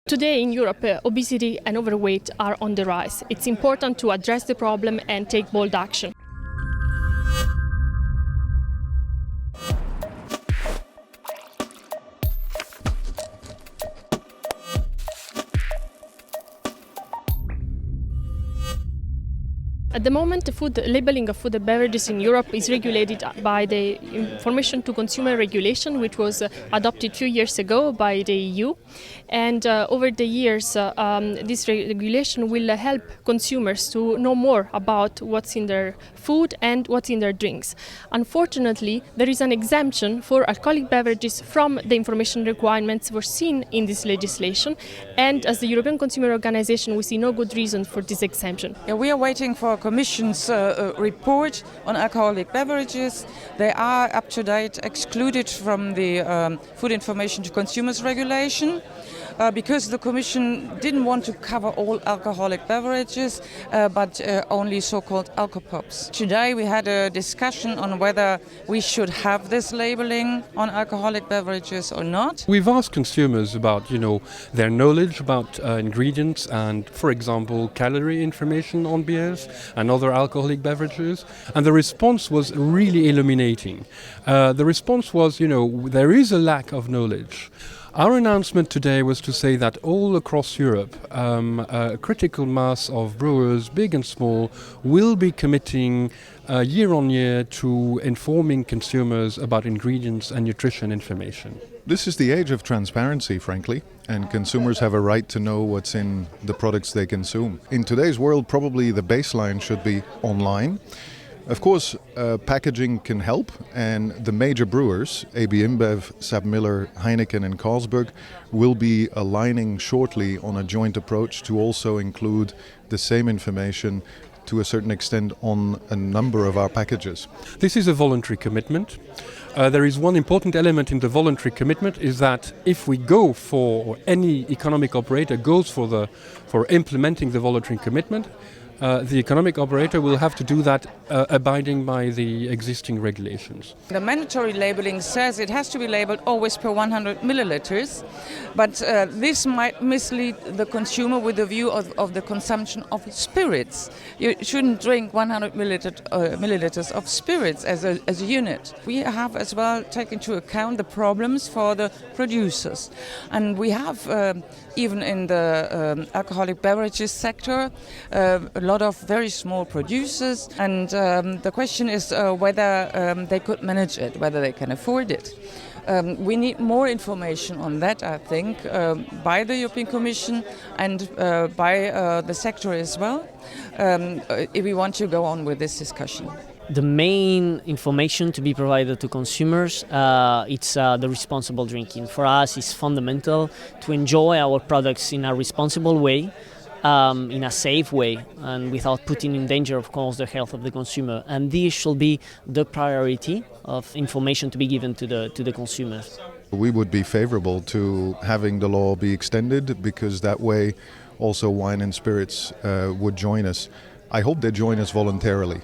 Today in Europe, obesity and overweight are on the rise. It's important to address the problem and take bold action. At the moment, the food labeling of food and beverages in Europe is regulated by the Information to Consumer Regulation, which was adopted a few years ago by the EU. And over the years, this regulation will help consumers to know more about what's in their food and what's in their drinks. Unfortunately, there is an exemption for alcoholic beverages from the information requirements foreseen in this legislation. And as the European Consumer Organization, we see no good reason for this exemption. Yeah, we are waiting for Commission's report on alcoholic beverages. They are up to date, excluded from the Food Information to Consumers Regulation. Because the Commission didn't want to cover all alcoholic beverages, but only so-called alcopops. Today we had a discussion on whether we should have this labeling on alcoholic beverages or not. We've asked consumers about, their knowledge about ingredients and, for example, calorie information on beers and other alcoholic beverages, and the response was really illuminating. The response was, there is a lack of knowledge. Our announcement today was to say that all across Europe, a critical mass of brewers, big and small, will be committing year on year to informing consumers about ingredients and nutrition information. This is the age of transparency, frankly, and consumers have a right to know what's in the products they consume. In today's world, probably the baseline should be online. Of course, packaging can help, and the major brewers, AB InBev, SAP-Miller, Heineken and Carlsberg, will be aligning shortly on a joint approach to also include the same information to a certain extent on a number of our packages. This is a voluntary commitment. There is one important element in the voluntary commitment is that if we go for, or any economic operator goes for implementing the voluntary commitment, the economic operator will have to do that abiding by the existing regulations. The mandatory labeling says it has to be labeled always per 100 milliliters, but this might mislead the consumer with the view of the consumption of spirits. You shouldn't drink 100 milliliters of spirits as a unit. We have as well taken into account the problems for the producers, and we have even in the alcoholic beverages sector a lot of very small producers, and the question is whether they could manage it, whether they can afford it. We need more information on that, I think, by the European Commission and by the sector as well, if we want to go on with this discussion. The main information to be provided to consumers, it's the responsible drinking. For us, it's fundamental to enjoy our products in a responsible way, in a safe way, and without putting in danger, of course, the health of the consumer. And this should be the priority of information to be given to the consumers. We would be favorable to having the law be extended, because that way also wine and spirits would join us. I hope they join us voluntarily.